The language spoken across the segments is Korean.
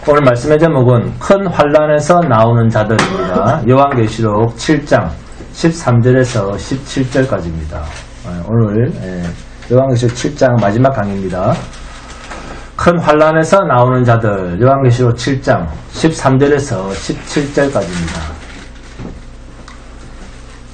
오늘 말씀의 제목은 큰 환란에서 나오는 자들입니다. 요한계시록 7장 13절에서 17절까지입니다. 오늘 요한계시록 7장 마지막 강의입니다. 큰 환란에서 나오는 자들, 요한계시록 7장 13절에서 17절까지입니다.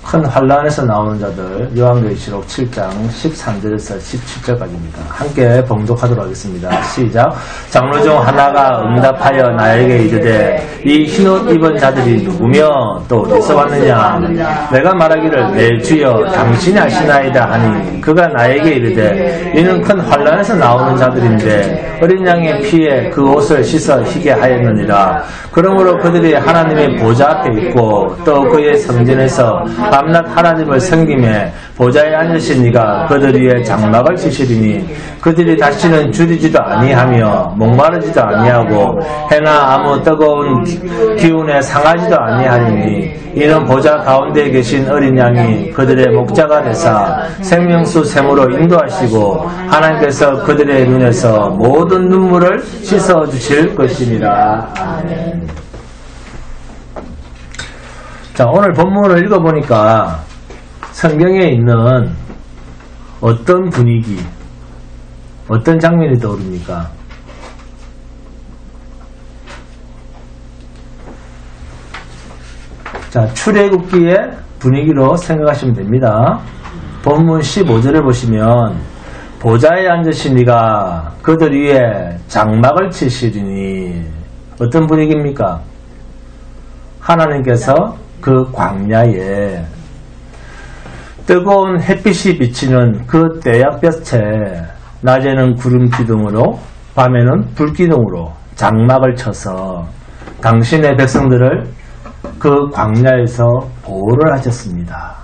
큰 환란에서 나오는 자들, 요한계시록 7장 13절에서 17절까지입니다. 함께 봉독하도록 하겠습니다. 시작. 장로 중 하나가 응답하여 나에게 이르되 이 흰옷 입은 자들이 누구며 또 어디서 왔느냐. 내가 말하기를 내 주여 당신이 아시나이다 하니 그가 나에게 이르되 이는 큰 환란에서 나오는 자들인데 어린 양의 피에 그 옷을 씻어 희게 하였느니라. 그러므로 그들이 하나님의 보좌 앞에 있고 또 그의 성전에서 밤낮 하나님을 섬기며 보좌에 앉으신 이가 그들 위에 장막을 치시리니 그들이 다시는 줄이지도 아니하며 목마르지도 아니하고 해나 아무 뜨거운 기운에 상하지도 아니하리니 이는 보좌 가운데 계신 어린 양이 그들의 목자가 되사 생명수 샘으로 인도하시고 하나님께서 그들의 눈에서 모든 눈물을 씻어 주실 것이니라. 아멘. 자, 오늘 본문을 읽어보니까 성경에 있는 어떤 분위기, 어떤 장면이 떠오릅니까? 자, 출애굽기의 분위기로 생각하시면 됩니다. 본문 15절에 보시면 보좌에 앉으신 이가 그들 위에 장막을 치시리니 어떤 분위기입니까? 하나님께서 그 광야에 뜨거운 햇빛이 비치는 그 떼약볕에 낮에는 구름 기둥으로 밤에는 불 기둥으로 장막을 쳐서 당신의 백성들을 그 광야에서 보호를 하셨습니다.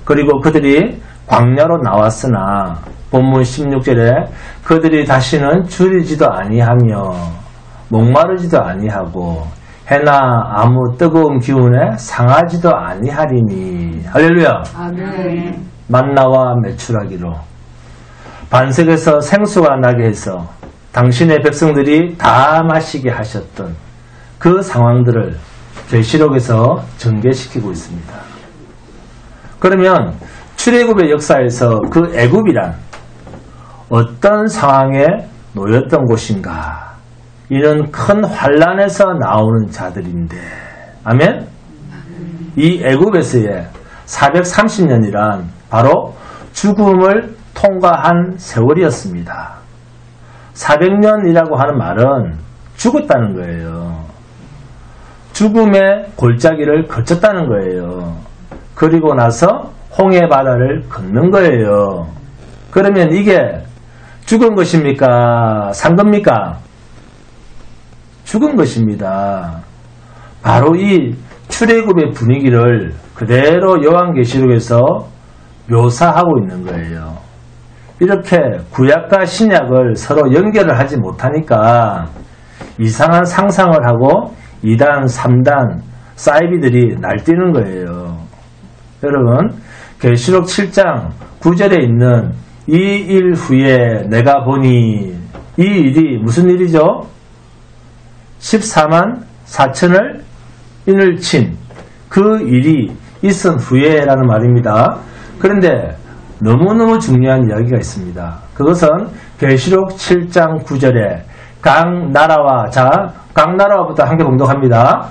그리고 그들이 광야로 나왔으나 본문 16절에 그들이 다시는 줄이지도 아니하며 목마르지도 아니하고 해나 아무 뜨거운 기운에 상하지도 아니하리니. 할렐루야. 아멘. 만나와 메추라기로 반석에서 생수가 나게 해서 당신의 백성들이 다 마시게 하셨던 그 상황들을 계시록에서 전개시키고 있습니다. 그러면 출애굽의 역사에서 그 애굽이란 어떤 상황에 놓였던 곳인가? 이는 큰 환란에서 나오는 자들인데, 아멘? 이 애굽에서의 430년이란 바로 죽음을 통과한 세월이었습니다. 400년이라고 하는 말은 죽었다는 거예요. 죽음의 골짜기를 거쳤다는 거예요. 그리고 나서 홍해 바다를 걷는 거예요. 그러면 이게 죽은 것입니까? 산 겁니까? 죽은 것입니다. 바로 이 출애굽의 분위기를 그대로 요한계시록에서 묘사하고 있는 거예요. 이렇게 구약과 신약을 서로 연결을 하지 못하니까 이상한 상상을 하고 2단, 3단 사이비들이 날뛰는 거예요. 여러분, 계시록 7장 9절에 있는 이 일 후에 내가 보니, 이 일이 무슨 일이죠? 14만 4천을 인을 친 그 일이 있은 후에라는 말입니다. 그런데 너무너무 중요한 이야기가 있습니다. 그것은 계시록 7장 9절에 각 나라와, 자, 각 나라와부터 함께 봉독합니다.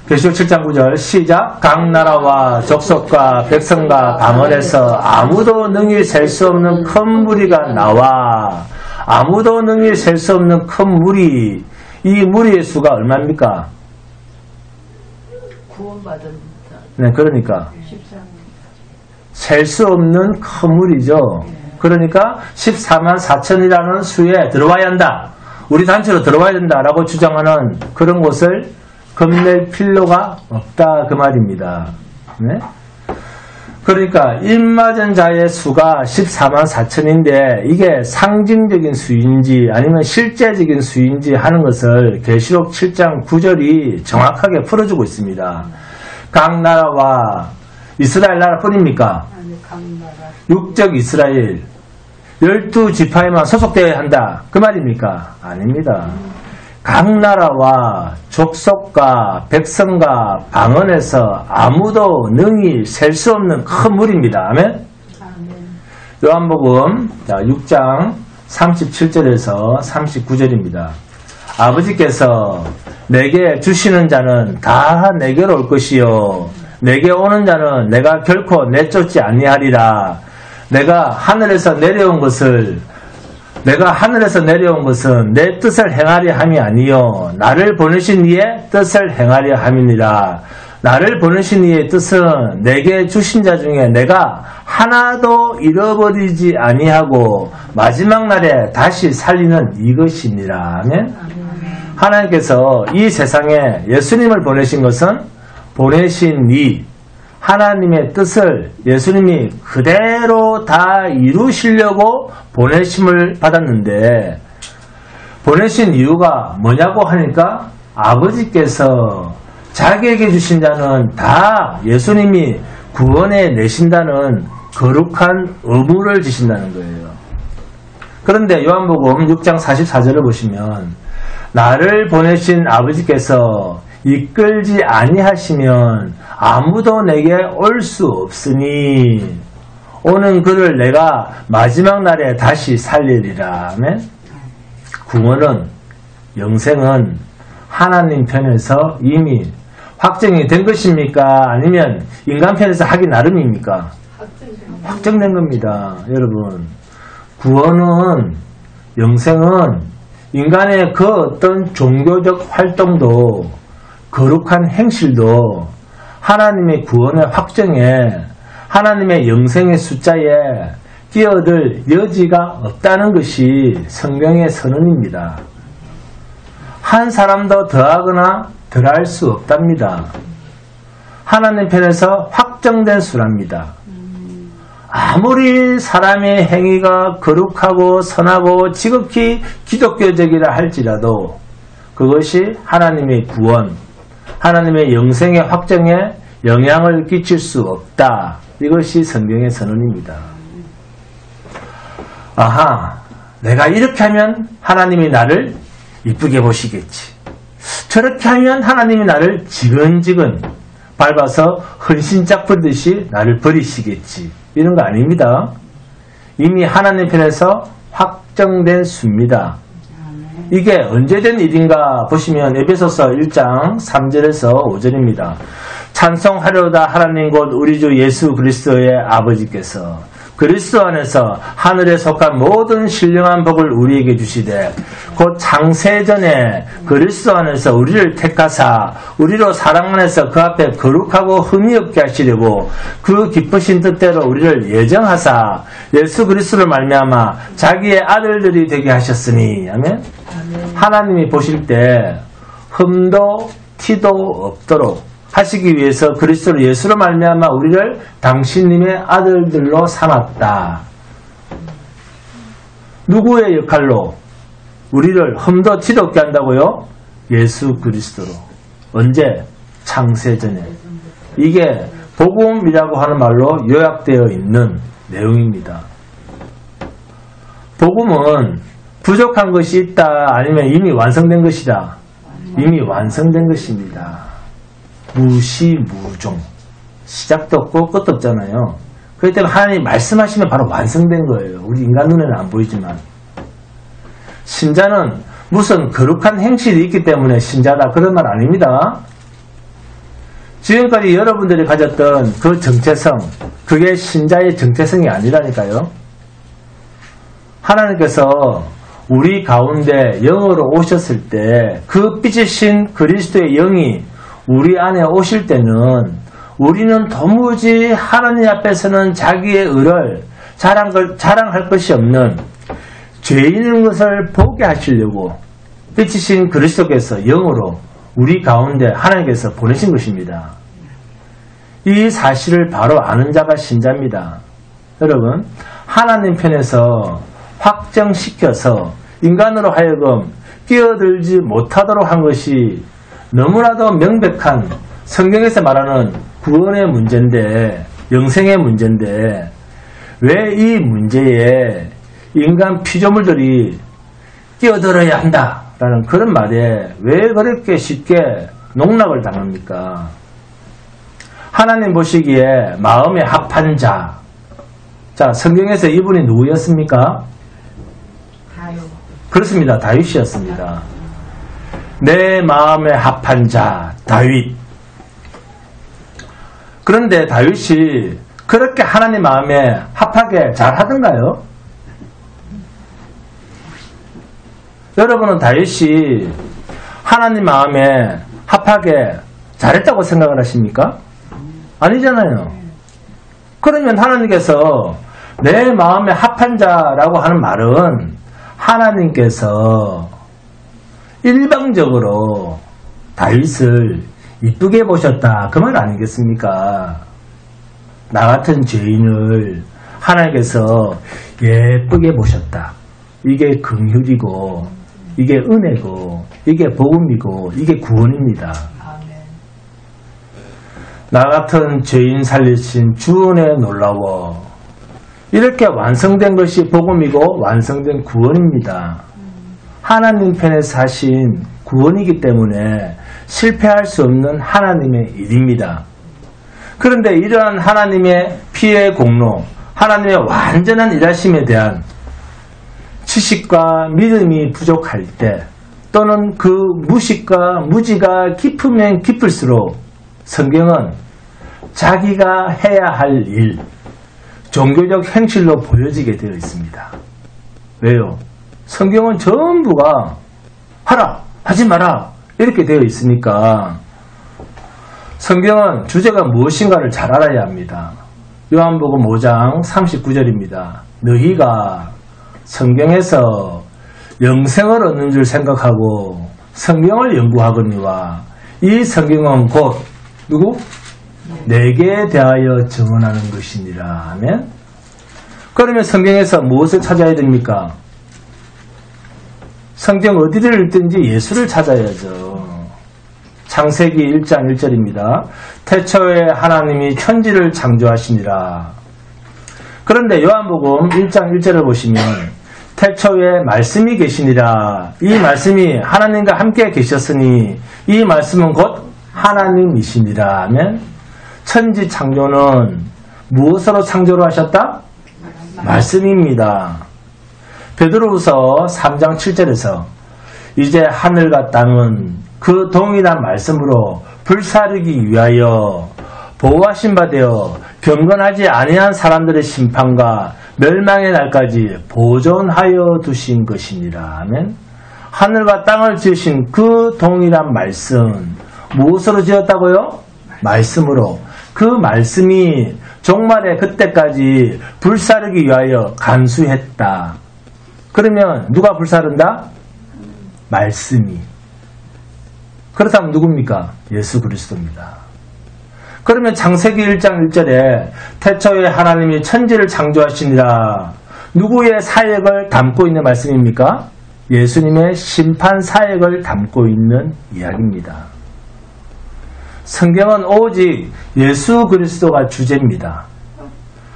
계시록 7장 9절 시작. 각 나라와 족속과 백성과 방언에서 아무도 능히 셀 수 없는 큰 무리가 나와. 아무도 능히 셀 수 없는 큰 무리. 이 무리의 수가 얼마입니까? 구원받은 자. 네, 그러니까 13명. 셀 수 없는 큰 무리죠. 그러니까 14만 4천이라는 수에 들어와야 한다. 우리 단체로 들어와야 된다라고 주장하는 그런 곳을 겁낼 필요가 없다 그 말입니다. 네? 그러니까 입맞은 자의 수가 14만 4천인데 이게 상징적인 수인지 아니면 실제적인 수인지 하는 것을 계시록 7장 9절이 정확하게 풀어주고 있습니다. 각 나라와 이스라엘 나라뿐입니까? 아니, 각 나라. 육적 이스라엘 12지파에만 소속되어야 한다. 그 말입니까? 아닙니다. 각 나라와 족속과 백성과 방언에서 아무도 능히 셀 수 없는 큰 물입니다. 아멘? 요한복음 6장 37절에서 39절입니다. 아버지께서 내게 주시는 자는 다 내게로 올 것이요 내게 오는 자는 내가 결코 내쫓지 아니하리라. 내가 하늘에서 내려온 것은 내 뜻을 행하려 함이 아니요 나를 보내신 이의 뜻을 행하려 함이니라. 나를 보내신 이의 뜻은 내게 주신 자 중에 내가 하나도 잃어버리지 아니하고 마지막 날에 다시 살리는 이것이니라. 아멘. 하나님께서 이 세상에 예수님을 보내신 것은 보내신 이 하나님의 뜻을 예수님이 그대로 다 이루시려고 보내심을 받았는데 보내신 이유가 뭐냐고 하니까 아버지께서 자기에게 주신 자는 다 예수님이 구원해 내신다는 거룩한 의무를 지신다는 거예요. 그런데 요한복음 6장 44절을 보시면 나를 보내신 아버지께서 이끌지 아니하시면 아무도 내게 올 수 없으니 오는 그를 내가 마지막 날에 다시 살리리라. 아멘. 구원은 영생은 하나님 편에서 이미 확정이 된 것입니까? 아니면 인간 편에서 하기 나름입니까? 확정된 겁니다. 여러분 구원은 영생은 인간의 그 어떤 종교적 활동도 거룩한 행실도 하나님의 구원의 확정에 하나님의 영생의 숫자에 끼어들 여지가 없다는 것이 성경의 선언입니다. 한 사람도 더하거나 덜할 수 없답니다. 하나님 편에서 확정된 수랍니다. 아무리 사람의 행위가 거룩하고 선하고 지극히 기독교적이라 할지라도 그것이 하나님의 구원, 하나님의 영생의 확정에 영향을 끼칠 수 없다. 이것이 성경의 선언입니다. 아하, 내가 이렇게 하면 하나님이 나를 이쁘게 보시겠지. 저렇게 하면 하나님이 나를 지근지근 밟아서 헌신짝 풀듯이 나를 버리시겠지. 이런 거 아닙니다. 이미 하나님 편에서 확정된 수입니다. 이게 언제 된 일인가 보시면 에베소서 1장 3절에서 5절입니다. 찬송하려다 하나님 곧 우리 주 예수 그리스도의 아버지께서 그리스도 안에서 하늘에 속한 모든 신령한 복을 우리에게 주시되 곧 창세전에 그리스도 안에서 우리를 택하사 우리로 사랑 안에서 그 앞에 거룩하고 흠이 없게 하시려고 그 기쁘신 뜻대로 우리를 예정하사 예수 그리스도를 말미암아 자기의 아들들이 되게 하셨으니. 아멘. 하나님이 보실 때 흠도 티도 없도록 하시기 위해서 그리스도 예수로 말미암아 우리를 당신님의 아들들로 삼았다. 누구의 역할로? 우리를 흠도 티도 없게 한다고요? 예수 그리스도로. 언제? 창세전에. 이게 복음이라고 하는 말로 요약되어 있는 내용입니다. 복음은 부족한 것이 있다 아니면 이미 완성된 것이다. 이미 완성된 것입니다. 무시무종. 시작도 없고 끝도 없잖아요. 그렇기 때문에 하나님이 말씀하시면 바로 완성된 거예요. 우리 인간 눈에는 안 보이지만. 신자는 무슨 거룩한 행실이 있기 때문에 신자다 그런 말 아닙니다. 지금까지 여러분들이 가졌던 그 정체성, 그게 신자의 정체성이 아니라니까요. 하나님께서 우리 가운데 영으로 오셨을 때 그 빚으신 그리스도의 영이 우리 안에 오실 때는 우리는 도무지 하나님 앞에서는 자기의 의를 자랑할 것이 없는 죄인인 것을 보게 하시려고 빚으신 그리스도께서 영으로 우리 가운데 하나님께서 보내신 것입니다. 이 사실을 바로 아는 자가 신자입니다. 여러분, 하나님 편에서 확정시켜서 인간으로 하여금 끼어들지 못하도록 한 것이 너무나도 명백한 성경에서 말하는 구원의 문제인데, 영생의 문제인데 왜 이 문제에 인간 피조물들이 끼어들어야 한다라는 그런 말에 왜 그렇게 쉽게 농락을 당합니까? 하나님 보시기에 마음에 합한 자. 자, 성경에서 이분이 누구였습니까? 그렇습니다. 다윗이었습니다. 내 마음에 합한 자, 다윗. 그런데 다윗이 그렇게 하나님 마음에 합하게 잘 하던가요? 여러분은 다윗이 하나님 마음에 합하게 잘했다고 생각을 하십니까? 아니잖아요. 그러면 하나님께서 내 마음에 합한 자라고 하는 말은 하나님께서 일방적으로 다윗을 이쁘게 보셨다. 그 말 아니겠습니까? 나 같은 죄인을 하나님께서 예쁘게 보셨다. 이게 긍휼이고 이게 은혜고 이게 복음이고 이게 구원입니다. 나 같은 죄인 살리신 주은혜 놀라워. 이렇게 완성된 것이 복음이고 완성된 구원입니다. 하나님 편에서 하신 구원이기 때문에 실패할 수 없는 하나님의 일입니다. 그런데 이러한 하나님의 피의 공로, 하나님의 완전한 일하심에 대한 지식과 믿음이 부족할 때 또는 그 무식과 무지가 깊으면 깊을수록 성경은 자기가 해야 할 일, 종교적 행실로 보여지게 되어 있습니다. 왜요? 성경은 전부가 하라, 하지 마라 이렇게 되어 있으니까 성경은 주제가 무엇인가를 잘 알아야 합니다. 요한복음 5장 39절입니다. 너희가 성경에서 영생을 얻는 줄 생각하고 성경을 연구하거니와 이 성경은 곧 누구? 내게 대하여 증언하는 것이니라. 아멘. 그러면 성경에서 무엇을 찾아야 됩니까? 성경 어디를 읽든지 예수를 찾아야죠. 창세기 1장 1절입니다. 태초에 하나님이 천지를 창조하시니라. 그런데 요한복음 1장 1절을 보시면 태초에 말씀이 계시니라. 이 말씀이 하나님과 함께 계셨으니 이 말씀은 곧 하나님이시니라. 아멘. 천지 창조는 무엇으로 창조를 하셨다? 말씀입니다. 베드로후서 3장 7절에서 이제 하늘과 땅은 그 동일한 말씀으로 불사르기 위하여 보호하신 바 되어 경건하지 아니한 사람들의 심판과 멸망의 날까지 보존하여 두신 것이니라. 아멘. 하늘과 땅을 지으신 그 동일한 말씀 무엇으로 지었다고요? 말씀으로. 그 말씀이 종말의 그때까지 불사르기 위하여 간수했다. 그러면 누가 불사른다? 말씀이. 그렇다면 누굽니까? 예수 그리스도입니다. 그러면 창세기 1장 1절에 태초에 하나님이 천지를 창조하시니라. 누구의 사역을 담고 있는 말씀입니까? 예수님의 심판 사역을 담고 있는 이야기입니다. 성경은 오직 예수 그리스도가 주제입니다.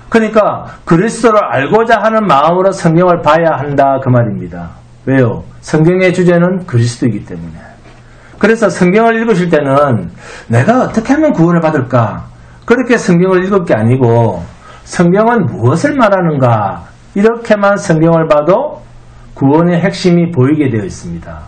그러니까 그리스도를 알고자 하는 마음으로 성경을 봐야 한다 그 말입니다. 왜요? 성경의 주제는 그리스도이기 때문에. 그래서 성경을 읽으실 때는 내가 어떻게 하면 구원을 받을까? 그렇게 성경을 읽을 게 아니고 성경은 무엇을 말하는가? 이렇게만 성경을 봐도 구원의 핵심이 보이게 되어 있습니다.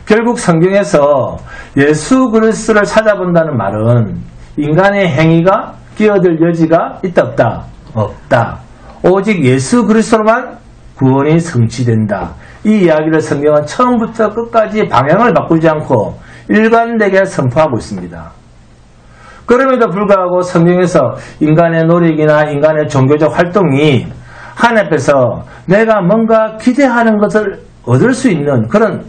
결국 성경에서 예수 그리스도를 찾아본다는 말은 인간의 행위가 끼어들 여지가 있다 없다? 없다. 오직 예수 그리스도로만 구원이 성취된다. 이 이야기를 성경은 처음부터 끝까지 방향을 바꾸지 않고 일관되게 선포하고 있습니다. 그럼에도 불구하고 성경에서 인간의 노력이나 인간의 종교적 활동이 하나님 앞에서 내가 뭔가 기대하는 것을 얻을 수 있는 그런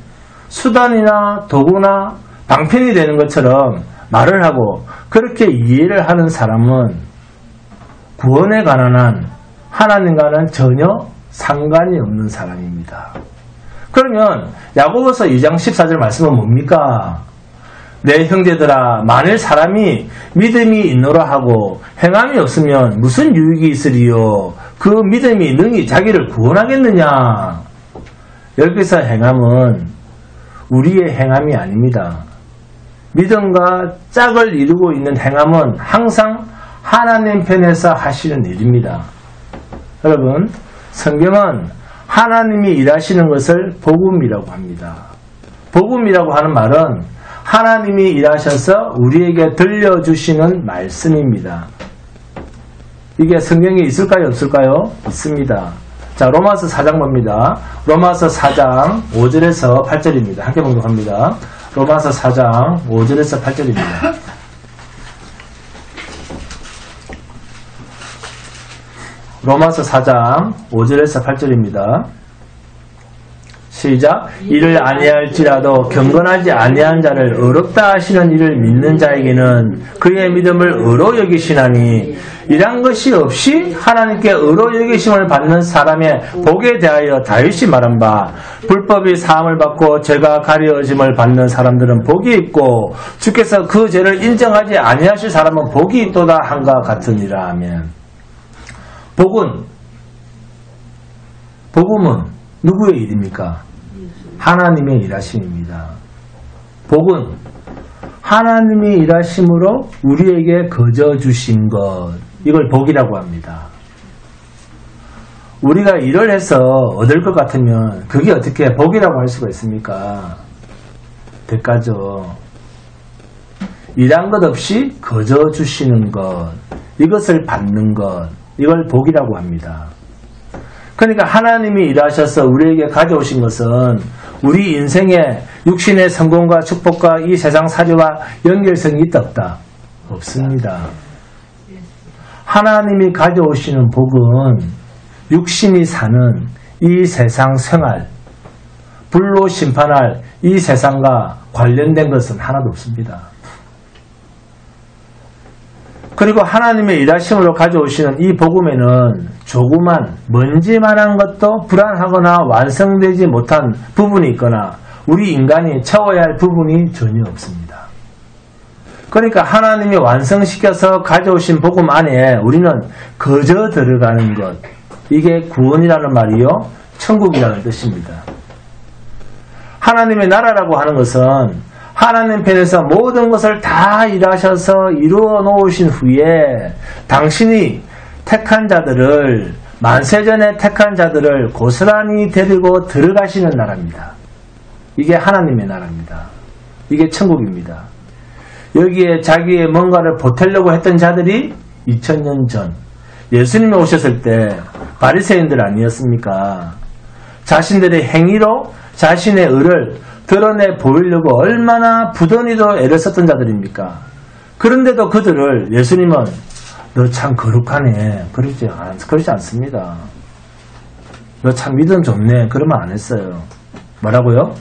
수단이나 도구나 방편이 되는 것처럼 말을 하고 그렇게 이해를 하는 사람은 구원에 관한 한 하나님과는 전혀 상관이 없는 사람입니다. 그러면 야고보서 2장 14절 말씀은 뭡니까? 내 형제들아 만일 사람이 믿음이 있노라 하고 행함이 없으면 무슨 유익이 있으리요? 그 믿음이 능히 자기를 구원하겠느냐? 여기서 행함은 우리의 행함이 아닙니다. 믿음과 짝을 이루고 있는 행함은 항상 하나님 편에서 하시는 일입니다. 여러분, 성경은 하나님이 일하시는 것을 복음이라고 합니다. 복음이라고 하는 말은 하나님이 일하셔서 우리에게 들려주시는 말씀입니다. 이게 성경에 있을까요? 없을까요? 있습니다. 자, 로마서 4장 봅니다. 로마서 4장 5절에서 8절입니다. 함께 봉독합니다. 로마서 4장 5절에서 8절입니다. 로마서 4장 5절에서 8절입니다. 시작. 이를 아니할지라도 경건하지 아니한 자를 의롭다 하시는 이를 믿는 자에게는 그의 믿음을 의로 여기시나니 이란 것이 없이 하나님께 의로 여기심을 받는 사람의 복에 대하여 다윗이 말한 바 불법이 사함을 받고 죄가 가려짐을 받는 사람들은 복이 있고 주께서 그 죄를 인정하지 아니하실 사람은 복이 있도다 한가 같으니라 하면 복음은 누구의 일입니까? 하나님의 일하심입니다. 복은 하나님의 일하심으로 우리에게 거저 주신 것, 이걸 복이라고 합니다. 우리가 일을 해서 얻을 것 같으면 그게 어떻게 복이라고 할 수가 있습니까? 대가죠. 일한 것 없이 거저 주시는 것, 이것을 받는 것, 이걸 복이라고 합니다. 그러니까 하나님이 일하셔서 우리에게 가져오신 것은 우리 인생의 육신의 성공과 축복과 이 세상 사료와 연결성이 있다 없다? 없습니다. 하나님이 가져오시는 복은 육신이 사는 이 세상 생활, 불로 심판할 이 세상과 관련된 것은 하나도 없습니다. 그리고 하나님의 일하심으로 가져오시는 이 복음에는 조그만 먼지만한 것도 불안하거나 완성되지 못한 부분이 있거나 우리 인간이 채워야 할 부분이 전혀 없습니다. 그러니까 하나님이 완성시켜서 가져오신 복음 안에 우리는 거저 들어가는 것, 이게 구원이라는 말이요, 천국이라는 뜻입니다. 하나님의 나라라고 하는 것은 하나님 편에서 모든 것을 다 일하셔서 이루어 놓으신 후에 당신이 택한 자들을, 만세전에 택한 자들을 고스란히 데리고 들어가시는 나라입니다. 이게 하나님의 나라입니다. 이게 천국입니다. 여기에 자기의 뭔가를 보태려고 했던 자들이 2000년 전 예수님이 오셨을 때 바리새인들 아니었습니까? 자신들의 행위로 자신의 의를 드러내 보이려고 얼마나 부단히도 애를 썼던 자들입니까? 그런데도 그들을 예수님은 너 참 거룩하네, 그러지 않습니다. 너 참 믿음 좋네, 그러면 안 했어요. 뭐라고요?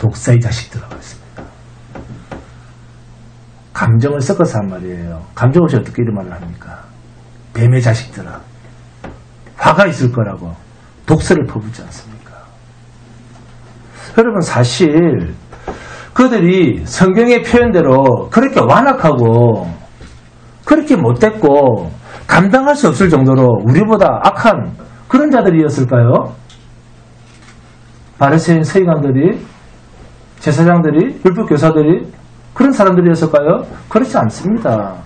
독사의 자식들라고 했습니다. 감정을 섞어서 한 말이에요. 감정 없이 어떻게 이런 말을 합니까? 뱀의 자식들아, 화가 있을 거라고 독서를 퍼붓지 않습니까? 여러분, 사실 그들이 성경의 표현대로 그렇게 완악하고 그렇게 못됐고 감당할 수 없을 정도로 우리보다 악한 그런 자들이었을까요? 바리새인 서기관들이, 제사장들이, 율법교사들이 그런 사람들이었을까요? 그렇지 않습니다.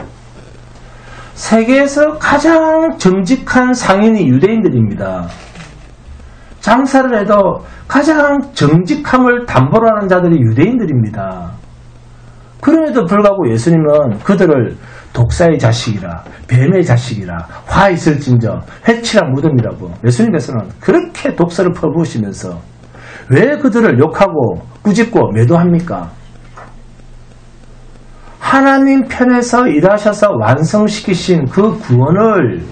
세계에서 가장 정직한 상인이 유대인들입니다. 장사를 해도 가장 정직함을 담보로 하는 자들이 유대인들입니다. 그럼에도 불구하고 예수님은 그들을 독사의 자식이라, 뱀의 자식이라, 화 있을진저, 회칠한 무덤이라고 예수님께서는 그렇게 독사를 퍼부으시면서 왜 그들을 욕하고 꾸짖고 매도합니까? 하나님 편에서 일하셔서 완성시키신 그 구원을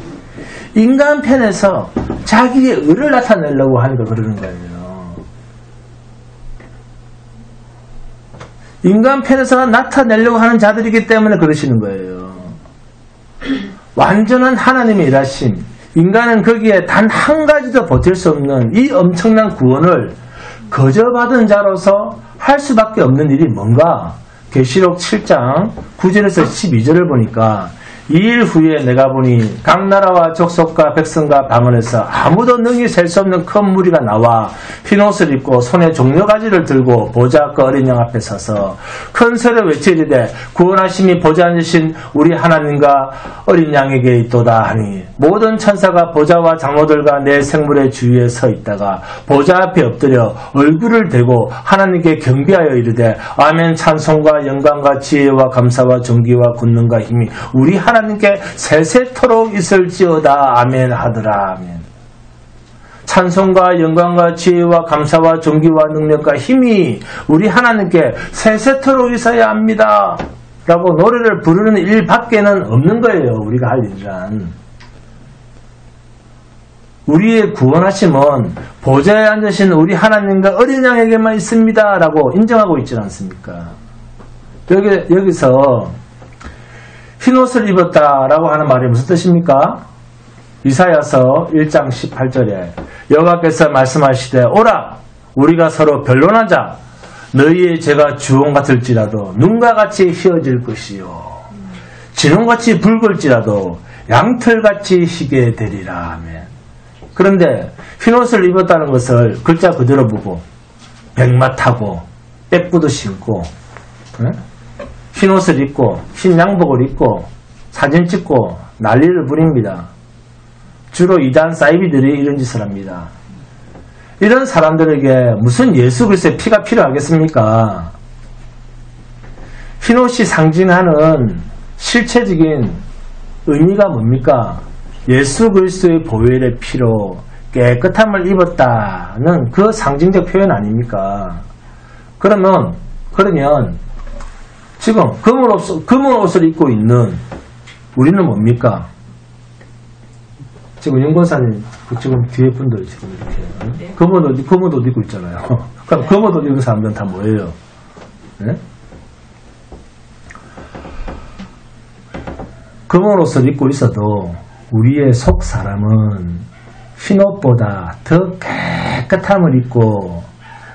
인간 편에서 자기의 의를 나타내려고 하니까 그러는 거예요. 인간 편에서 나타내려고 하는 자들이기 때문에 그러시는 거예요. 완전한 하나님의 일하심, 인간은 거기에 단 한 가지도 버틸 수 없는 이 엄청난 구원을 거저받은 자로서 할 수밖에 없는 일이 뭔가? 계시록 7장 9절에서 12절을 보니까 2일 후에 내가 보니 각 나라와 족속과 백성과 방언에서 아무도 능히 셀 수 없는 큰 무리가 나와 흰옷을 입고 손에 종려가지를 들고 보좌 앞과 어린 양 앞에 서서 큰 소리로 외치리되 구원하심이 보좌 앉으신 우리 하나님과 어린 양에게 있도다 하니 모든 천사가 보좌와 장로들과 내 생물의 주위에 서 있다가 보좌 앞에 엎드려 얼굴을 대고 하나님께 경배하여 이르되 아멘. 찬송과 영광과 지혜와 감사와 존귀와 권능과 힘이 우리 하나님께 세세토록 있을지어다. 아멘 하더라. 아멘. 찬송과 영광과 지혜와 감사와 존귀와 능력과 힘이 우리 하나님께 세세토록 있어야 합니다. 라고 노래를 부르는 일 밖에는 없는 거예요. 우리가 할 일이란. 우리의 구원하심은 보좌에 앉으신 우리 하나님과 어린 양에게만 있습니다. 라고 인정하고 있지 않습니까? 여기서 흰옷을 입었다라고 하는 말이 무슨 뜻입니까? 이사야서 1장 18절에 여호와께서 말씀하시되 오라 우리가 서로 변론하자. 너희의 죄가 주홍 같을지라도 눈과 같이 휘어질 것이요 진홍같이 붉을지라도 양털같이 희게 되리라. 아멘. 그런데 흰옷을 입었다는 것을 글자 그대로 보고 백마 타고 빼꾸도 신고 흰옷을 입고 흰 양복을 입고 사진 찍고 난리를 부립니다. 주로 이단 사이비들이 이런 짓을 합니다. 이런 사람들에게 무슨 예수 그리스도의 피가 필요하겠습니까? 흰옷이 상징하는 실체적인 의미가 뭡니까? 예수 그리스도의 보혈의 피로 깨끗함을 입었다는 그 상징적 표현 아닙니까? 그러면 지금 검은 옷을 입고 있는 우리는 뭡니까? 지금 윤권사님 지금 뒤에 분들 지금 이렇게 검은 옷 입고 있잖아요. 그럼 검은 옷 입은 사람들은 다 뭐예요? 네? 검은 옷을 입고 있어도 우리의 속 사람은 흰옷보다 더 깨끗함을 입고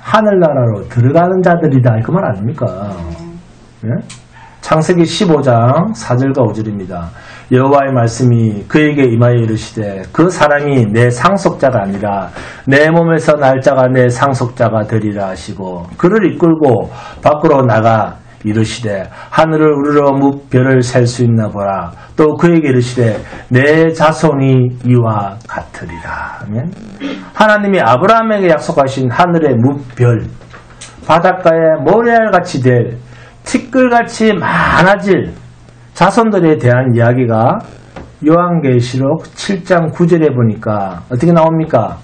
하늘나라로 들어가는 자들이다. 그 말 아닙니까? 네? 창세기 15장 4절과 5절입니다. 여호와의 말씀이 그에게 임하여 이르시되 그 사람이 내 상속자가 아니라 내 몸에서 날 자가 내 상속자가 되리라 하시고 그를 이끌고 밖으로 나가 이르시되 하늘을 우러러 무별을 셀 수 있나 보라. 또 그에게 이르시되 내 자손이 이와 같으리라. 아멘. 하나님이 아브라함에게 약속하신 하늘의 무별, 바닷가에 모래알같이 될 티끌같이 많아질 자손들에 대한 이야기가 요한계시록 7장 9절에 보니까 어떻게 나옵니까?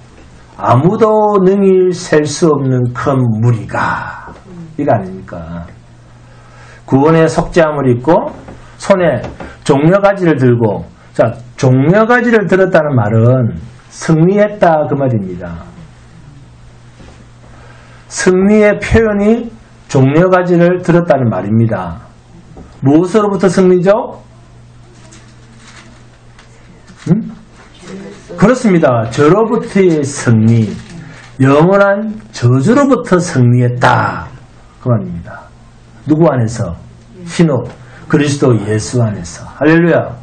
아무도 능히 셀 수 없는 큰 무리가 이거 아닙니까? 구원의 속죄함을 입고 손에 종려가지를 들고, 자, 종려가지를 들었다는 말은 승리했다 그 말입니다. 승리의 표현이 종려가지를 들었다는 말입니다. 무엇으로부터 승리죠? 그렇습니다. 저로부터의 승리, 영원한 저주로부터 승리했다 그 말입니다. 누구 안에서? 흰옷, 그리스도 예수 안에서. 할렐루야.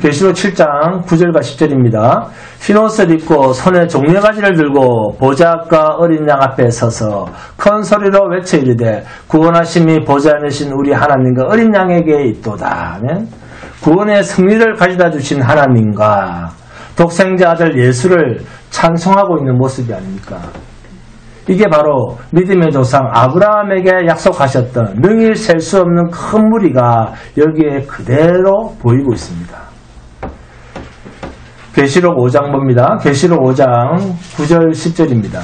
계시록 7장 9절과 10절입니다. 흰옷을 입고 손에 종려가지를 들고 보좌과 어린 양 앞에 서서 큰 소리로 외쳐 이르되 구원하심이 보좌 안에신 우리 하나님과 어린 양에게 있도다. 구원의 승리를 가져다 주신 하나님과 독생자 아들 예수를 찬송하고 있는 모습이 아닙니까? 이게 바로 믿음의 조상 아브라함에게 약속하셨던 능히 셀 수 없는 큰 무리가 여기에 그대로 보이고 있습니다. 계시록 5장 봅니다. 계시록 5장 9절 10절입니다.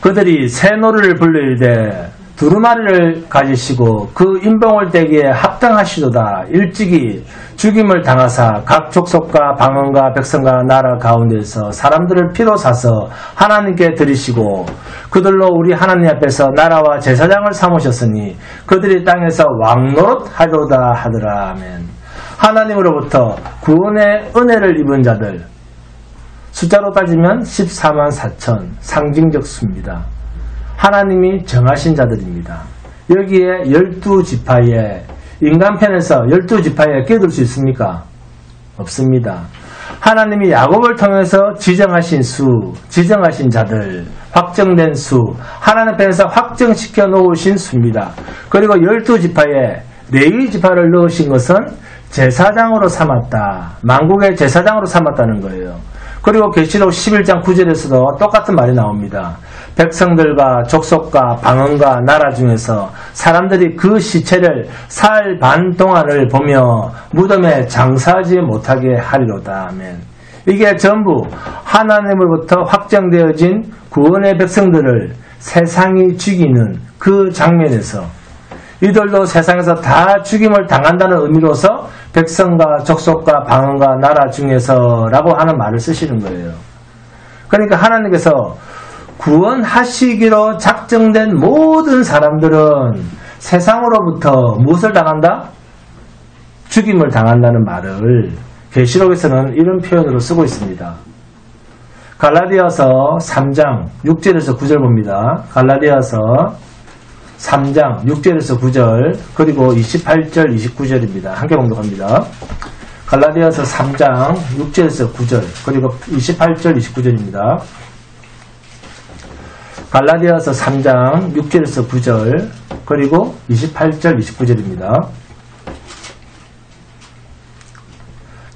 그들이 새 노래를 불러이르되 두루마리를 가지시고 그 인봉을 떼기에 합당하시도다. 일찍이 죽임을 당하사 각 족속과 방언과 백성과 나라 가운데서 사람들을 피로 사서 하나님께 드리시고 그들로 우리 하나님 앞에서 나라와 제사장을 삼으셨으니 그들이 땅에서 왕노릇하도다 하더라. 아멘. 하나님으로부터 구원의 은혜를 입은 자들, 숫자로 따지면 14만 4천, 상징적 수입니다. 하나님이 정하신 자들입니다. 여기에 12지파에 인간편에서 12지파에 끼어들 수 있습니까? 없습니다. 하나님이 야곱을 통해서 지정하신 수, 지정하신 자들, 확정된 수, 하나님 편에서 확정시켜 놓으신 수입니다. 그리고 12지파에 레위지파를 넣으신 것은 제사장으로 삼았다. 만국의 제사장으로 삼았다는 거예요. 그리고 계시록 11장 9절에서도 똑같은 말이 나옵니다. 백성들과 족속과 방언과 나라 중에서 사람들이 그 시체를 사흘 반 동안을 보며 무덤에 장사하지 못하게 하리로다. 아멘. 이게 전부 하나님으로부터 확정되어진 구원의 백성들을 세상이 죽이는 그 장면에서 이들도 세상에서 다 죽임을 당한다는 의미로서 백성과 족속과 방언과 나라 중에서 라고 하는 말을 쓰시는 거예요. 그러니까 하나님께서 구원하시기로 작정된 모든 사람들은 세상으로부터 무엇을 당한다? 죽임을 당한다는 말을 계시록에서는 이런 표현으로 쓰고 있습니다. 갈라디아서 3장 6절에서 9절 봅니다. 갈라디아서 3장 6절에서 9절 그리고 28절 29절입니다. 함께 봉독합니다. 갈라디아서 3장 6절에서 9절 그리고 28절 29절입니다. 갈라디아서 3장 6절에서 9절 그리고 28절 29절입니다.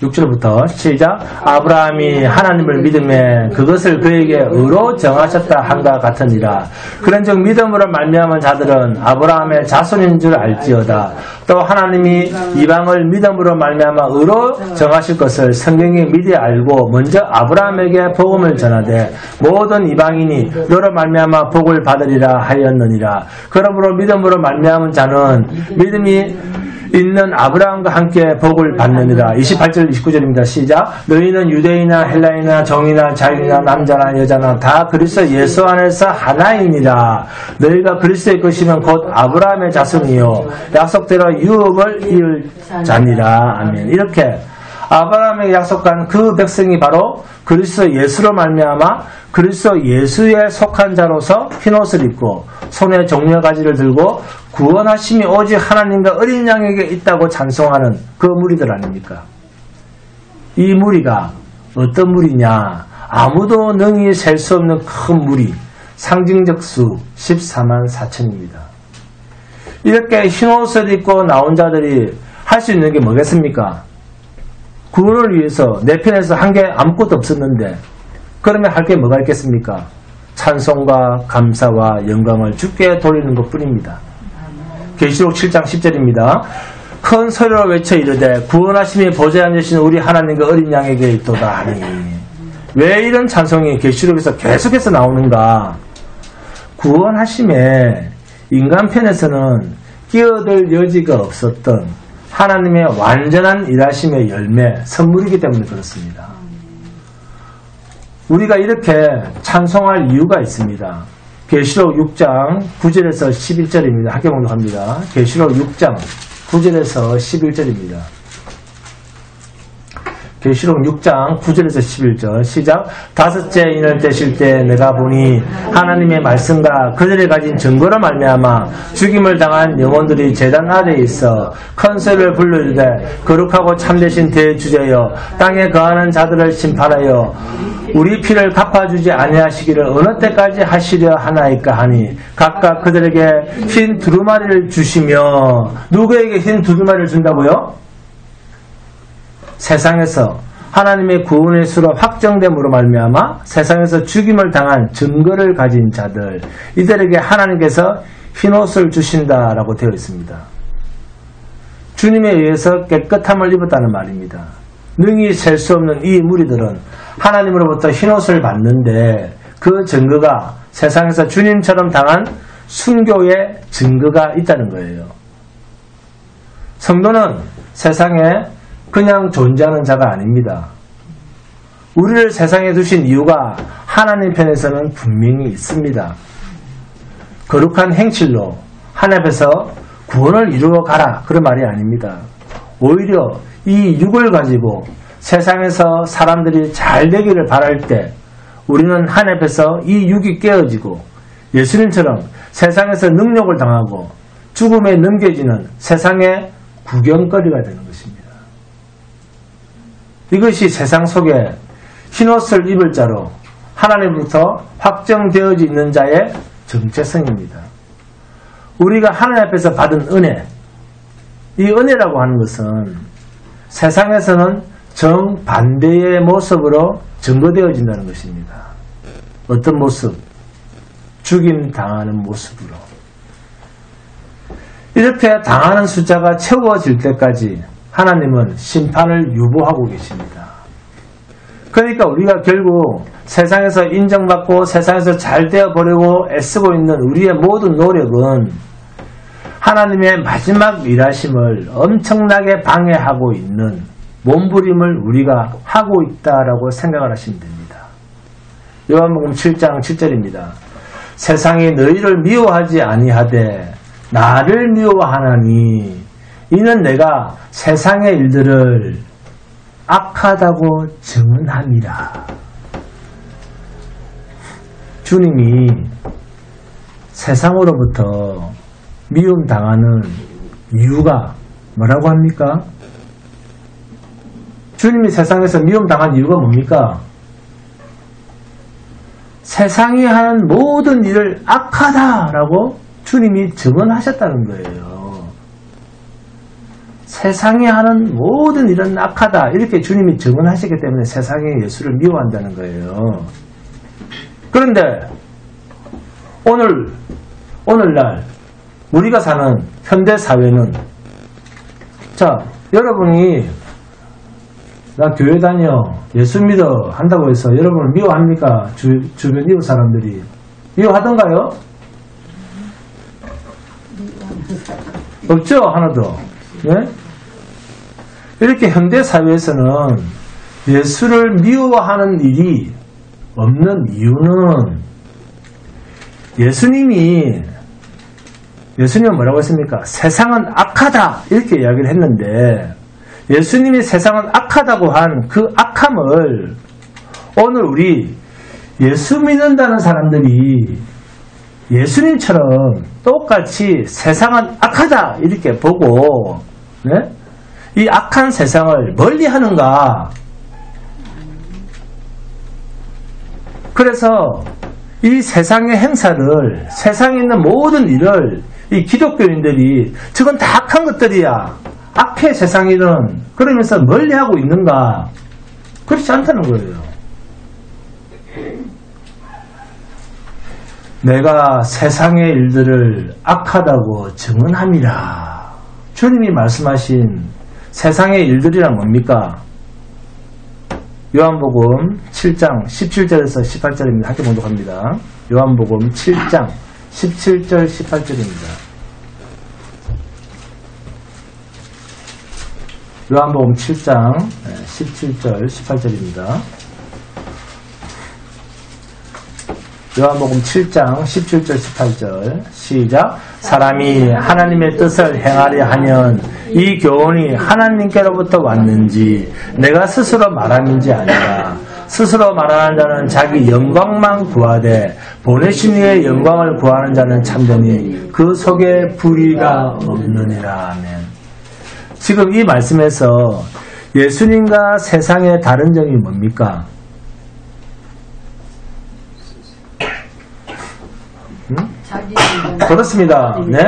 6절부터 시작. 아브라함이 하나님을 믿음에 그것을 그에게 의로 정하셨다 한가 같으니라. 그런즉 믿음으로 말미암은 자들은 아브라함의 자손인 줄 알지어다. 또 하나님이 이방을 믿음으로 말미암아 의로 정하실 것을 성경이 미리 알고 먼저 아브라함에게 복음을 전하되 모든 이방인이 너로 말미암아 복을 받으리라 하였느니라. 그러므로 믿음으로 말미암은 자는 믿음이 있는 아브라함과 함께 복을 받느니라. 28절 29절입니다. 시작. 너희는 유대인이나 헬라인이나 정이나 자유나 남자나 여자나 다 그리스도 예수 안에서 하나이니라. 너희가 그리스도의 것이면 곧 아브라함의 자손이요 약속대로 유업을 이을 자니라. 아멘. 이렇게 아브라함에게 약속한 그 백성이 바로 그리스도 예수로 말미암아 그리스도 예수에 속한 자로서 흰옷을 입고 손에 종려가지를 들고 구원하심이 오직 하나님과 어린 양에게 있다고 찬송하는 그 무리들 아닙니까? 이 무리가 어떤 무리냐? 아무도 능히 셀 수 없는 큰 무리, 상징적 수 14만 4천입니다. 이렇게 흰옷을 입고 나온 자들이 할 수 있는 게 뭐겠습니까? 구원을 위해서 내 편에서 한 게 아무것도 없었는데 그러면 할 게 뭐가 있겠습니까? 찬송과 감사와 영광을 주께 돌리는 것 뿐입니다. 계시록 7장 10절입니다. 큰 소리로 외쳐 이르되 구원하심이 보좌에 앉으신 우리 하나님과 어린 양에게 있도다 하니. 왜 이런 찬송이 계시록에서 계속해서 나오는가? 구원하심에 인간 편에서는 끼어들 여지가 없었던 하나님의 완전한 일하심의 열매, 선물이기 때문에 그렇습니다. 우리가 이렇게 찬송할 이유가 있습니다. 계시록 6장 9절에서 11절입니다. 함께 봉독합니다. 계시록 6장 9절에서 11절입니다. 계시록 6장 9절에서 11절 시작. 다섯째 인을 떼실 때 내가 보니 하나님의 말씀과 그들이 가진 증거로 말미암아 죽임을 당한 영혼들이 제단 아래에 있어 큰 소리를 불러 이르되 거룩하고 참되신 대주제여 땅에 거하는 자들을 심판하여 우리 피를 갚아주지 아니하시기를 어느 때까지 하시려 하나이까 하니 각각 그들에게 흰 두루마리를 주시며. 누구에게 흰 두루마리를 준다고요? 세상에서 하나님의 구원의 수로 확정됨으로 말미암아 세상에서 죽임을 당한 증거를 가진 자들, 이들에게 하나님께서 흰옷을 주신다라고 되어 있습니다. 주님에 의해서 깨끗함을 입었다는 말입니다. 능히 셀 수 없는 이 무리들은 하나님으로부터 흰옷을 받는데 그 증거가 세상에서 주님처럼 당한 순교의 증거가 있다는 거예요. 성도는 세상에 그냥 존재하는 자가 아닙니다. 우리를 세상에 두신 이유가 하나님 편에서는 분명히 있습니다. 거룩한 행실로 하나님 앞에서 구원을 이루어 가라, 그런 말이 아닙니다. 오히려 이 육을 가지고 세상에서 사람들이 잘 되기를 바랄 때 우리는 하나님 앞에서 이 육이 깨어지고 예수님처럼 세상에서 능력을 당하고 죽음에 넘겨지는 세상의 구경거리가 되는 것입니다. 이것이 세상 속에 흰옷을 입을 자로 하나님부터 확정되어져 있는 자의 정체성입니다. 우리가 하나님 앞에서 받은 은혜, 이 은혜라고 하는 것은 세상에서는 정반대의 모습으로 증거되어진다는 것입니다. 어떤 모습? 죽임 당하는 모습으로. 이렇게 당하는 숫자가 채워질 때까지 하나님은 심판을 유보하고 계십니다. 그러니까 우리가 결국 세상에서 인정받고 세상에서 잘 되어보려고 애쓰고 있는 우리의 모든 노력은 하나님의 마지막 일하심을 엄청나게 방해하고 있는 몸부림을 우리가 하고 있다라고 생각을 하시면 됩니다. 요한복음 7장 7절입니다. 세상이 너희를 미워하지 아니하되 나를 미워하나니 이는 내가 세상의 일들을 악하다고 증언함이라. 주님이 세상으로부터 미움 당하는 이유가 뭐라고 합니까? 주님이 세상에서 미움 당한 이유가 뭡니까? 세상이 하는 모든 일을 악하다라고 주님이 증언하셨다는 거예요. 세상이 하는 모든 일은 악하다 이렇게 주님이 증언하셨기 때문에 세상이 예수를 미워한다는 거예요. 그런데 오늘날 우리가 사는 현대사회는 자 여러분이 나 교회 다녀 예수 믿어 한다고 해서 여러분을 미워합니까? 주변 이웃 사람들이 미워하던가요? 없죠? 하나도. 예? 이렇게 현대사회에서는 예수를 미워하는 일이 없는 이유는 예수님은 뭐라고 했습니까? 세상은 악하다 이렇게 이야기를 했는데 예수님이 세상은 악하다고 한 그 악함을 오늘 우리 예수 믿는다는 사람들이 예수님처럼 똑같이 세상은 악하다 이렇게 보고 네? 이 악한 세상을 멀리 하는가? 그래서 이 세상의 행사를 세상에 있는 모든 일을 이 기독교인들이 저건 다 악한 것들이야. 악해 세상일은 그러면서 멀리하고 있는가? 그렇지 않다는 거예요. 내가 세상의 일들을 악하다고 증언함이라. 주님이 말씀하신 세상의 일들이란 뭡니까? 요한복음 7장 17절에서 18절입니다. 함께 봉독합니다. 요한복음 7장 17절 18절입니다. 요한복음 7장 17절 18절입니다. 요한복음 7장 17절 18절 시작. 사람이 하나님의 뜻을 행하려 하면 이 교훈이 하나님께로부터 왔는지 내가 스스로 말함인지 아니라 스스로 말하는 자는 자기 영광만 구하되 보내신 이의 영광을 구하는 자는 참되니 그 속에 불의가 없느니라. 아멘. 지금 이 말씀에서 예수님과 세상의 다른 점이 뭡니까? 그렇습니다. 네?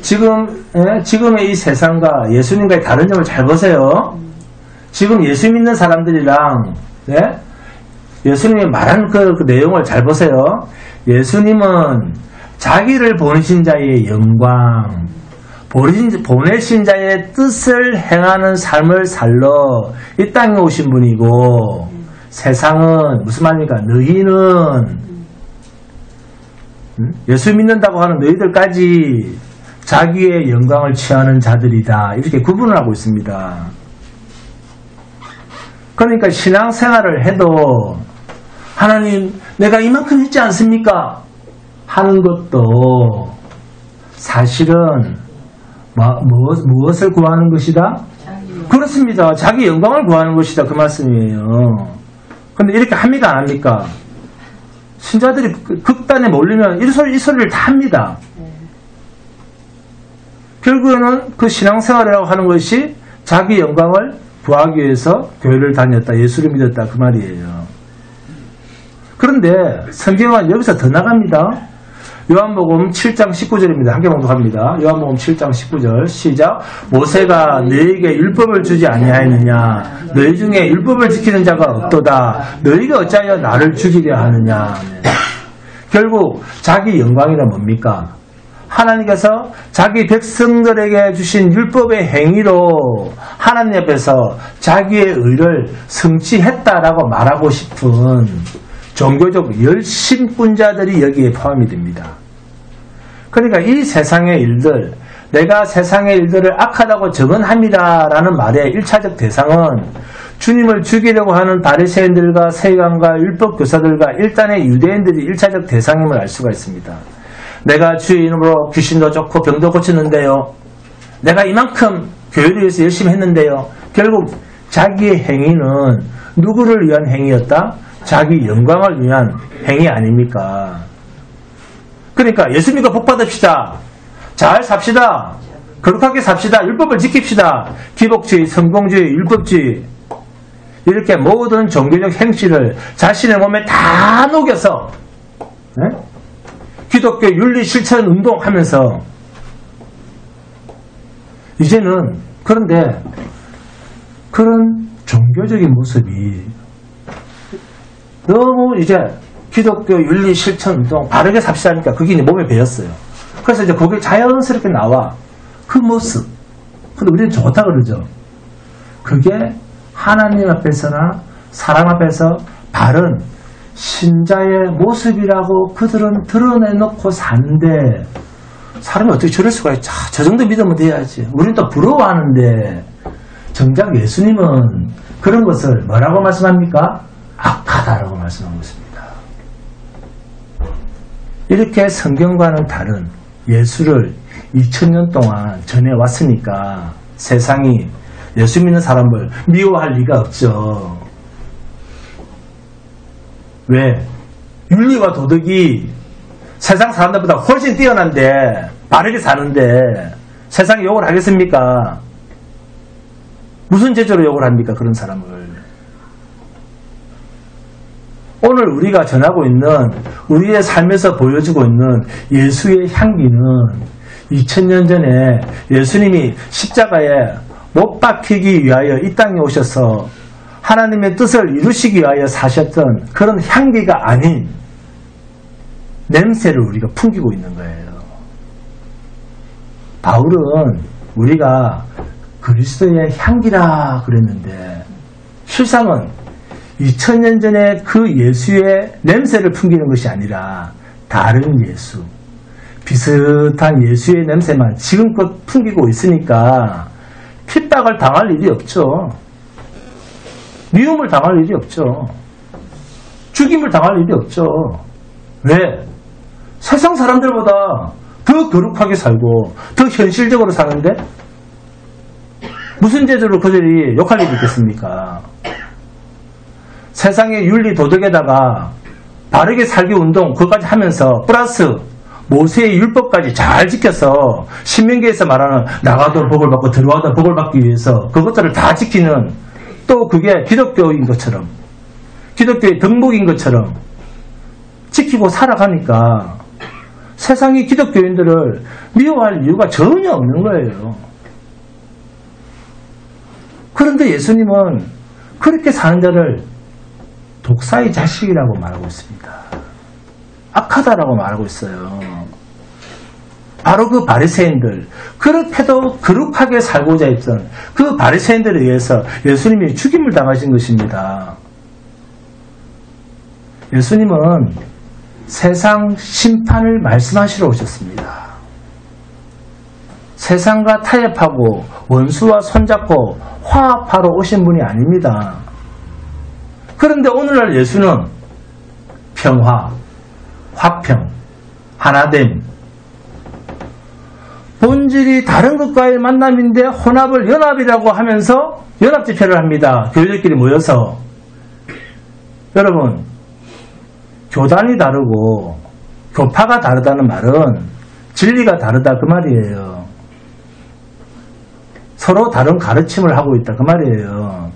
지금의 이 세상과 예수님과의 다른 점을 잘 보세요. 지금 예수 믿는 사람들이랑 네? 예수님이 말한 그 내용을 잘 보세요. 예수님은 자기를 보내신 자의 영광, 보내신 자의 뜻을 행하는 삶을 살러 이 땅에 오신 분이고, 세상은 무슨 말입니까? 너희는 예수 믿는다고 하는 너희들까지 자기의 영광을 취하는 자들이다. 이렇게 구분을 하고 있습니다. 그러니까 신앙생활을 해도 하나님 내가 이만큼 했지 않습니까? 하는 것도 사실은 무엇을 구하는 것이다? 그렇습니다. 자기 영광을 구하는 것이다. 그 말씀이에요. 그런데 이렇게 합니까? 안 합니까? 신자들이 극단에 몰리면 이 소리를 다 합니다. 결국에는 그 신앙생활이라고 하는 것이 자기 영광을 구하기 위해서 교회를 다녔다, 예수를 믿었다 그 말이에요. 그런데 성경은 여기서 더 나갑니다. 요한복음 7장 19절입니다. 함께 봉독합니다. 요한복음 7장 19절 시작. 모세가 너희에게 율법을 주지 아니하였느냐? 너희 중에 율법을 지키는 자가 없도다. 너희가 어찌하여 나를 죽이려 하느냐? 네. 결국 자기 영광이란 뭡니까? 하나님께서 자기 백성들에게 주신 율법의 행위로 하나님 앞에서 자기의 의를 성취했다라고 말하고 싶은 종교적 열심꾼자들이 여기에 포함이 됩니다. 그러니까 이 세상의 일들, 내가 세상의 일들을 악하다고 증언합니다라는 말의 1차적 대상은 주님을 죽이려고 하는 바리새인들과 세관과 율법교사들과 일단의 유대인들이 1차적 대상임을 알 수가 있습니다. 내가 주의 이름으로 귀신도 좋고 병도 고치는데요. 내가 이만큼 교회를 위해서 열심히 했는데요. 결국 자기의 행위는 누구를 위한 행위였다? 자기 영광을 위한 행위 아닙니까? 그러니까 예수 믿고 복 받읍시다. 잘 삽시다. 거룩하게 삽시다. 율법을 지킵시다. 기복주의, 성공주의, 율법주의 이렇게 모든 종교적 행실을 자신의 몸에 다 녹여서 네? 기독교 윤리 실천 운동하면서 이제는 그런데 그런 종교적인 모습이 너무 이제 기독교 윤리 실천 운동 바르게 삽시다니까 그게 이제 몸에 배었어요. 그래서 이제 그게 자연스럽게 나와 그 모습. 근데 우리는 좋다 그러죠. 그게 하나님 앞에서나 사람 앞에서 바른 신자의 모습이라고 그들은 드러내놓고 사는데 사람이 어떻게 저럴 수가 있지? 저 정도 믿으면 돼야지. 우리는 또 부러워하는데 정작 예수님은 그런 것을 뭐라고 말씀합니까? 악하다라고 말씀하고 있습니다. 이렇게 성경과는 다른 예수를 2000년 동안 전해왔으니까 세상이 예수 믿는 사람을 미워할 리가 없죠. 왜? 윤리와 도덕이 세상 사람들보다 훨씬 뛰어난데 바르게 사는데 세상이 욕을 하겠습니까? 무슨 제재로 욕을 합니까? 그런 사람을. 오늘 우리가 전하고 있는 우리의 삶에서 보여주고 있는 예수의 향기는 2000년 전에 예수님이 십자가에 못 박히기 위하여 이 땅에 오셔서 하나님의 뜻을 이루시기 위하여 사셨던 그런 향기가 아닌 냄새를 우리가 풍기고 있는 거예요. 바울은 우리가 그리스도의 향기라 그랬는데 실상은 2000년 전에 그 예수의 냄새를 풍기는 것이 아니라 다른 예수, 비슷한 예수의 냄새만 지금껏 풍기고 있으니까 핍박을 당할 일이 없죠. 미움을 당할 일이 없죠. 죽임을 당할 일이 없죠. 왜? 세상 사람들보다 더 거룩하게 살고 더 현실적으로 사는데 무슨 제재로 그들이 욕할 일이 있겠습니까? 세상의 윤리 도덕에다가 바르게 살기 운동 그것까지 하면서 플러스 모세의 율법까지 잘 지켜서 신명기에서 말하는 나가도 복을 받고 들어와도 복을 받기 위해서 그것들을 다 지키는 또 그게 기독교인 것처럼 기독교의 덕목인 것처럼 지키고 살아가니까 세상이 기독교인들을 미워할 이유가 전혀 없는 거예요. 그런데 예수님은 그렇게 사는 자를 독사의 자식이라고 말하고 있습니다. 악하다라고 말하고 있어요. 바로 그 바리새인들, 그렇게도 거룩하게 살고자 했던 그 바리새인들에 의해서 예수님이 죽임을 당하신 것입니다. 예수님은 세상 심판을 말씀하시러 오셨습니다. 세상과 타협하고 원수와 손잡고 화합하러 오신 분이 아닙니다. 그런데 오늘날 예수는 평화, 화평, 하나됨, 본질이 다른 것과의 만남인데 혼합을 연합이라고 하면서 연합집회를 합니다. 교회들끼리 모여서. 여러분, 교단이 다르고 교파가 다르다는 말은 진리가 다르다 그 말이에요. 서로 다른 가르침을 하고 있다 그 말이에요.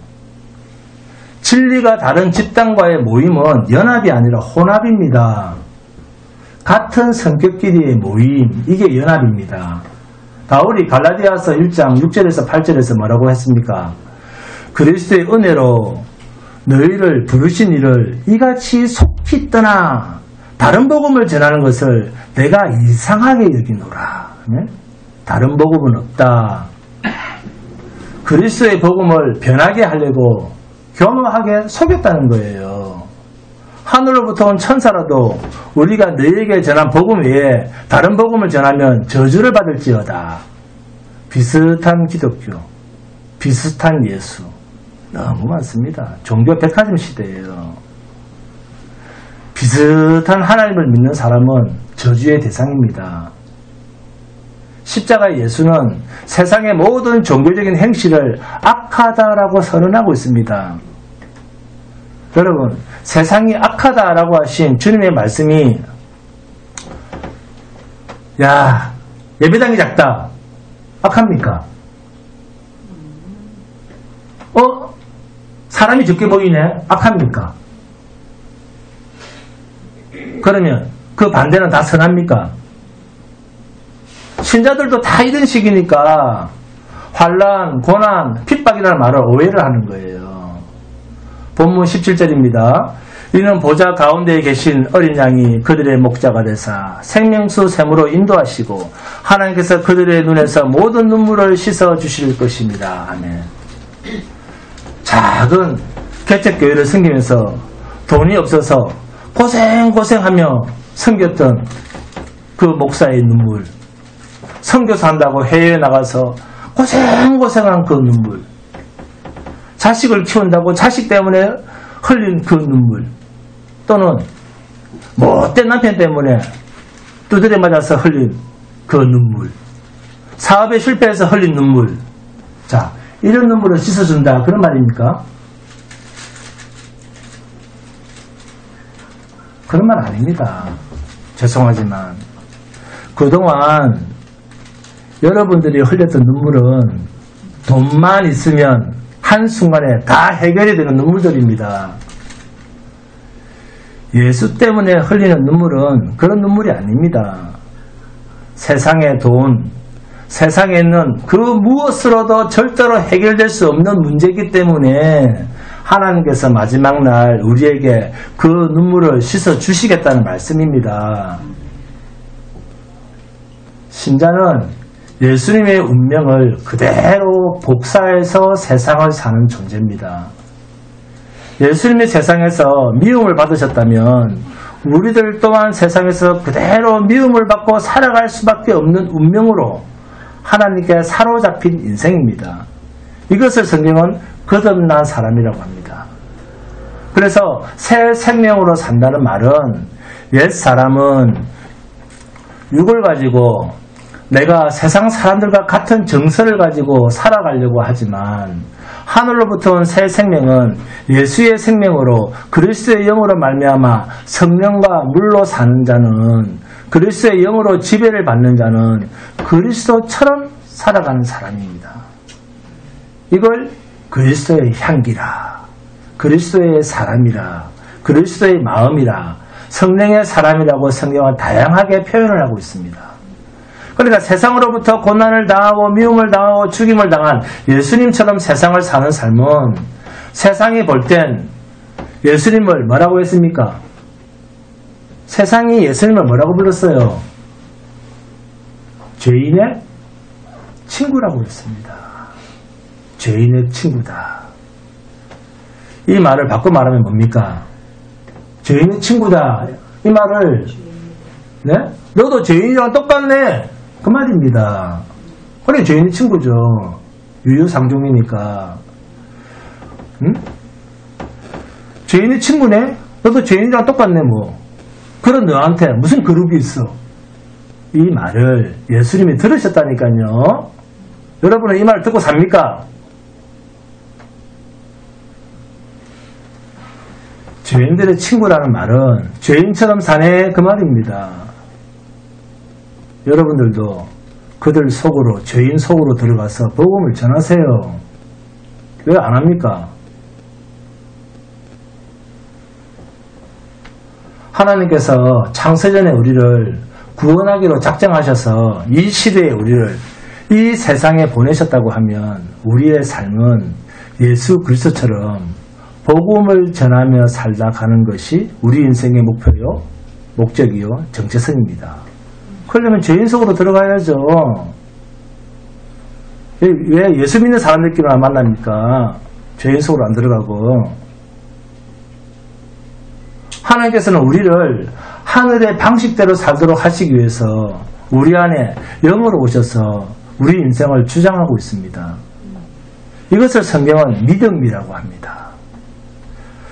진리가 다른 집단과의 모임은 연합이 아니라 혼합입니다. 같은 성격끼리의 모임, 이게 연합입니다. 바울이 갈라디아서 1장 6절에서 8절에서 뭐라고 했습니까? 그리스도의 은혜로 너희를 부르신 이를 이같이 속히 떠나 다른 복음을 전하는 것을 내가 이상하게 여기노라. 네? 다른 복음은 없다. 그리스도의 복음을 변하게 하려고 교묘하게 속였다는 거예요. 하늘로부터 온 천사라도 우리가 너희에게 전한 복음 외에 다른 복음을 전하면 저주를 받을지어다. 비슷한 기독교, 비슷한 예수 너무 많습니다. 종교 백화점 시대예요. 비슷한 하나님을 믿는 사람은 저주의 대상입니다. 십자가의 예수는 세상의 모든 종교적인 행실을 악하다라고 선언하고 있습니다. 여러분, 세상이 악하다라고 하신 주님의 말씀이 야, 예배당이 작다. 악합니까? 사람이 적게 보이네. 악합니까? 그러면 그 반대는 다 선합니까? 신자들도 다 이런 식이니까 환난, 고난, 핍박이라는 말을 오해를 하는 거예요. 본문 17절입니다. 이는 보좌 가운데에 계신 어린 양이 그들의 목자가 되사 생명수 샘으로 인도하시고 하나님께서 그들의 눈에서 모든 눈물을 씻어 주실 것입니다. 아멘. 작은 개척교회를 섬기면서 돈이 없어서 고생하며 섬겼던 그 목사의 눈물, 선교사 한다고 해외에 나가서 고생한 그 눈물, 자식을 키운다고 자식 때문에 흘린 그 눈물, 또는 못된 남편 때문에 두드려 맞아서 흘린 그 눈물, 사업에 실패해서 흘린 눈물. 자, 이런 눈물을 씻어준다 그런 말입니까? 그런 말 아닙니다. 죄송하지만 그동안 여러분들이 흘렸던 눈물은 돈만 있으면 한순간에 다 해결이 되는 눈물들입니다. 예수 때문에 흘리는 눈물은 그런 눈물이 아닙니다. 세상의 돈, 세상에 있는 그 무엇으로도 절대로 해결될 수 없는 문제이기 때문에 하나님께서 마지막 날 우리에게 그 눈물을 씻어 주시겠다는 말씀입니다. 신자는 예수님의 운명을 그대로 복사해서 세상을 사는 존재입니다. 예수님이 세상에서 미움을 받으셨다면 우리들 또한 세상에서 그대로 미움을 받고 살아갈 수밖에 없는 운명으로 하나님께 사로잡힌 인생입니다. 이것을 성경은 거듭난 사람이라고 합니다. 그래서 새 생명으로 산다는 말은 옛 사람은 육을 가지고 내가 세상 사람들과 같은 정서를 가지고 살아가려고 하지만 하늘로부터 온 새 생명은 예수의 생명으로 그리스도의 영으로 말미암아 성령과 물로 사는 자는, 그리스도의 영으로 지배를 받는 자는 그리스도처럼 살아가는 사람입니다. 이걸 그리스도의 향기라, 그리스도의 사람이라, 그리스도의 마음이라, 성령의 사람이라고 성경은 다양하게 표현을 하고 있습니다. 그러니까 세상으로부터 고난을 당하고 미움을 당하고 죽임을 당한 예수님처럼 세상을 사는 삶은 세상이 볼 땐 예수님을 뭐라고 했습니까? 세상이 예수님을 뭐라고 불렀어요? 죄인의 친구라고 했습니다. 죄인의 친구다. 이 말을 바꿔 말하면 뭡니까? 죄인의 친구다. 이 말을, 네? 너도 죄인이랑 똑같네. 그 말입니다. 그래, 죄인의 친구죠. 유유상종이니까. 응? 죄인의 친구네? 너도 죄인이랑 똑같네, 뭐. 그런 너한테 무슨 그룹이 있어? 이 말을 예수님이 들으셨다니까요. 여러분은 이 말을 듣고 삽니까? 죄인들의 친구라는 말은 죄인처럼 사네 그 말입니다. 여러분들도 그들 속으로, 죄인 속으로 들어가서 복음을 전하세요. 왜 안 합니까? 하나님께서 창세전에 우리를 구원하기로 작정하셔서 이 시대에 우리를 이 세상에 보내셨다고 하면 우리의 삶은 예수 그리스도처럼 복음을 전하며 살다 가는 것이 우리 인생의 목표요, 목적이요, 정체성입니다. 그러려면 죄인 속으로 들어가야죠. 왜 예수 믿는 사람들끼리만 만납니까? 죄인 속으로 안 들어가고. 하나님께서는 우리를 하늘의 방식대로 살도록 하시기 위해서 우리 안에 영으로 오셔서 우리 인생을 주장하고 있습니다. 이것을 성경은 믿음이라고 합니다.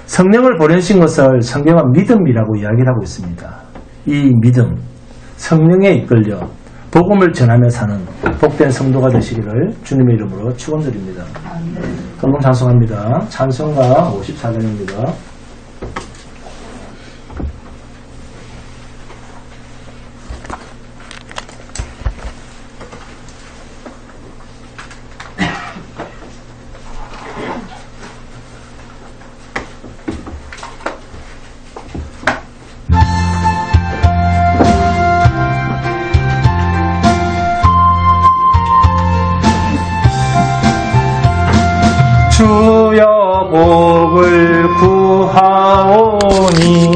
성령을 보내신 것을 성경은 믿음이라고 이야기를 하고 있습니다. 이 믿음, 성령에 이끌려 복음을 전하며 사는 복된 성도가 되시기를 주님의 이름으로 축원드립니다. 금방 찬송합니다. 찬송가 54장입니다. 주여 복을 구하오니